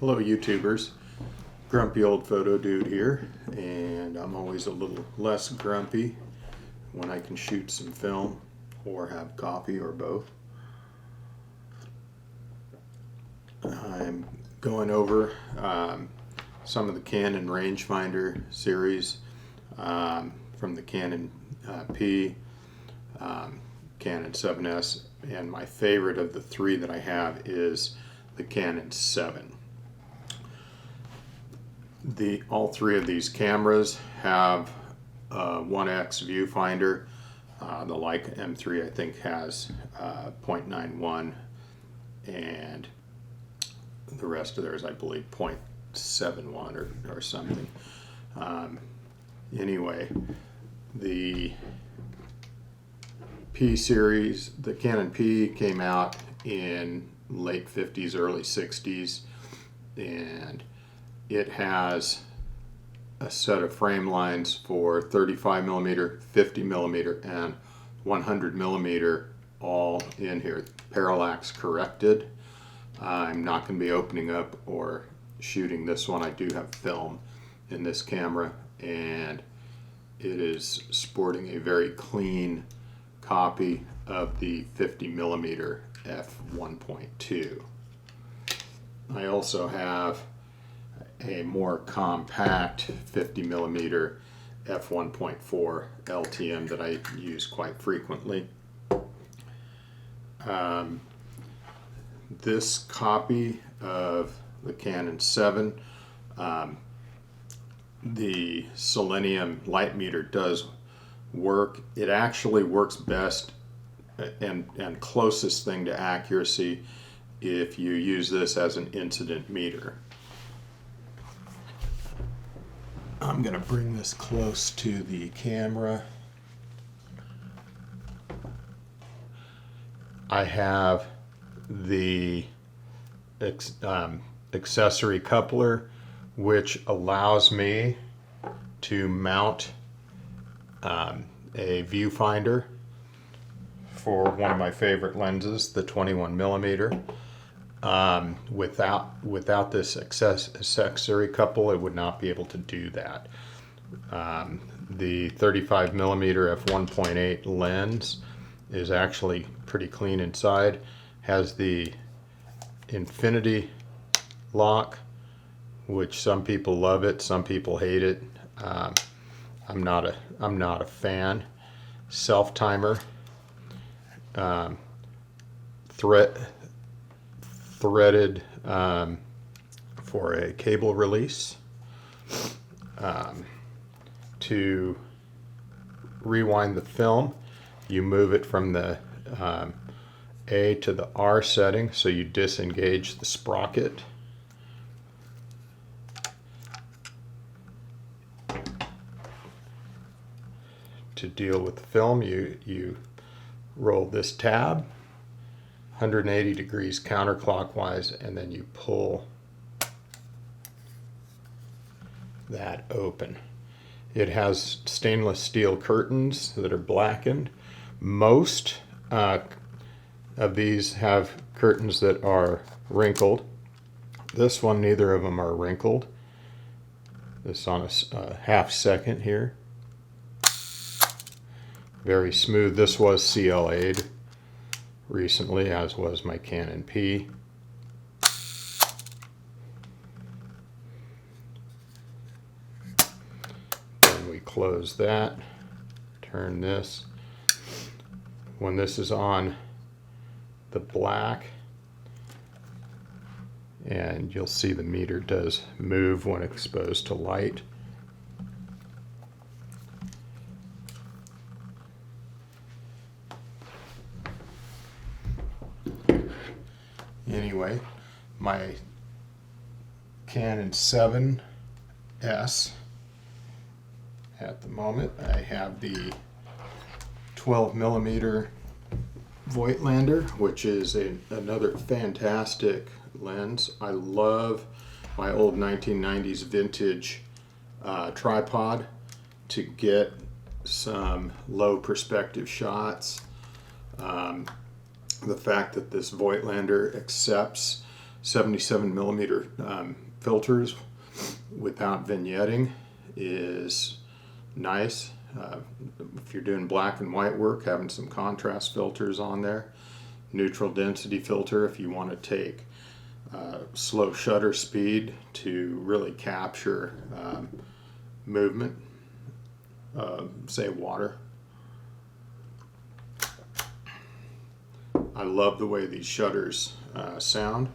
Hello YouTubers, grumpy old photo dude here, and I'm always a little less grumpy when I can shoot some film or have coffee or both. I'm going over some of the Canon Rangefinder series from the Canon P, Canon 7S, and my favorite of the three that I have is the Canon 7. All three of these cameras have a 1x viewfinder. The Leica M3 I think has 0.91, and the rest of theirs I believe 0.71 or something. Anyway, the P series, the Canon P, came out in late 50s, early 60s, and it has a set of frame lines for 35 millimeter, 50 millimeter, and 100 millimeter all in here, parallax corrected. I'm not going to be opening up or shooting this one. I do have film in this camera, and it is sporting a very clean copy of the 50 millimeter f1.2. I also have a more compact 50 millimeter f1.4 LTM that I use quite frequently. This copy of the Canon 7, the selenium light meter does work. It actually works best and closest thing to accuracy if you use this as an incident meter. I'm going to bring this close to the camera. I have the accessory coupler, which allows me to mount a viewfinder for one of my favorite lenses, the 21 millimeter. Without this accessory couple, it would not be able to do that. The 35 millimeter f1.8 lens is actually pretty clean inside. Has the infinity lock, which some people love it, some people hate it. I'm not a fan. Self timer, threaded for a cable release. To rewind the film, you move it from the A to the R setting, so you disengage the sprocket. To deal with the film, you roll this tab 180 degrees counterclockwise, and then you pull that open. It has stainless steel curtains that are blackened. Most of these have curtains that are wrinkled. This one, neither of them are wrinkled. This on a half second here. Very smooth. This was CLA'd recently, as was my Canon P. Then we close that, turn this. When this is on the black, and you'll see the meter does move when exposed to light. Anyway, my Canon 7S, at the moment, I have the 12 millimeter Voigtlander, which is another fantastic lens. I love my old 1990s vintage tripod to get some low perspective shots. The fact that this Voigtlander accepts 77 millimeter filters without vignetting is nice. If you're doing black and white work, having some contrast filters on there. Neutral density filter if you want to take slow shutter speed to really capture movement, say water. I love the way these shutters sound,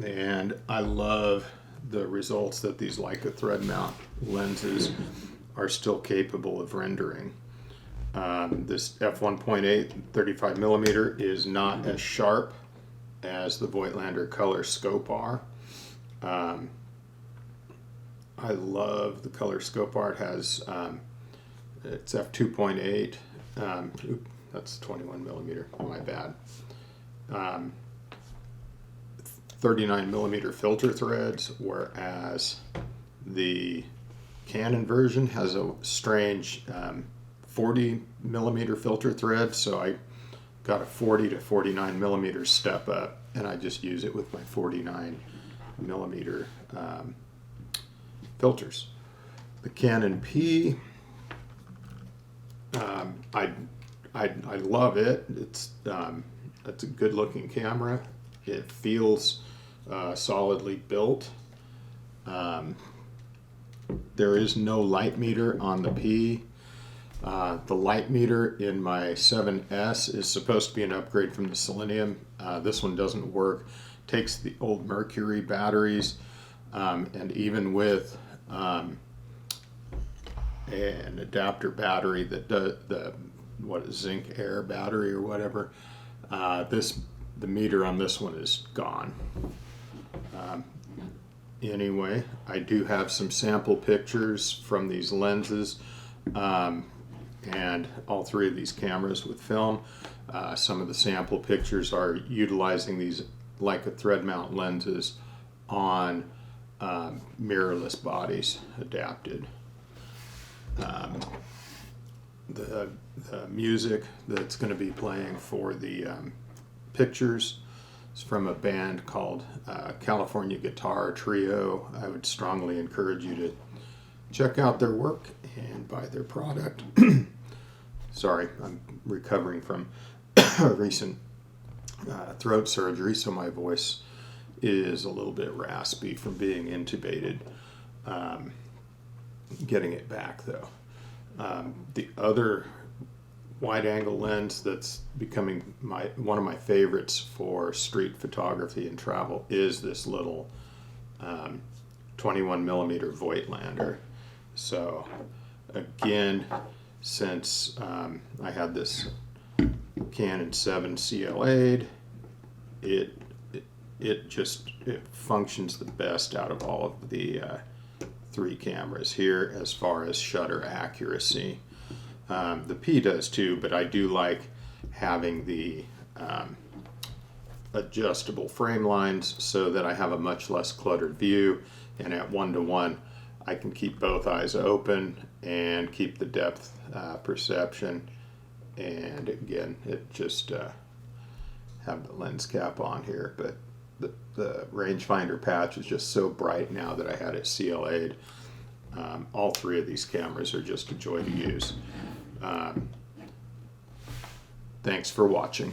and I love the results that these Leica thread mount lenses are still capable of rendering. This f1.8 35 millimeter is not as sharp as the Voigtlander color scope are. I love the color scope R. It has it's f2.8. That's 21 millimeter. My bad. 39 millimeter filter threads, whereas the Canon version has a strange 40 millimeter filter thread. So I got a 40 to 49 millimeter step up, and I just use it with my 49 millimeter filters. The Canon P, I love it. It's a good looking camera. It feels solidly built. There is no light meter on the P. The light meter in my 7S is supposed to be an upgrade from the Selenium. This one doesn't work. Takes the old Mercury batteries, and even with an adapter battery that does the zinc air battery or whatever, the meter on this one is gone. Anyway, I do have some sample pictures from these lenses and all three of these cameras with film. Some of the sample pictures are utilizing these Leica thread mount lenses on mirrorless bodies adapted. The music that's going to be playing for the pictures is from a band called California Guitar Trio. I would strongly encourage you to check out their work and buy their product. Sorry, I'm recovering from recent throat surgery, so my voice is a little bit raspy from being intubated. Getting it back though. The other wide-angle lens that's becoming one of my favorites for street photography and travel is this little 21 millimeter Voigtlander. So again, since I had this Canon 7 CL8, it functions the best out of all of the three cameras here as far as shutter accuracy. The P does too, but I do like having the adjustable frame lines so that I have a much less cluttered view, and at 1:1 I can keep both eyes open and keep the depth perception. And again, it just have the lens cap on here, but the rangefinder patch is just so bright now that I had it CLA'd. All three of these cameras are just a joy to use. Thanks for watching.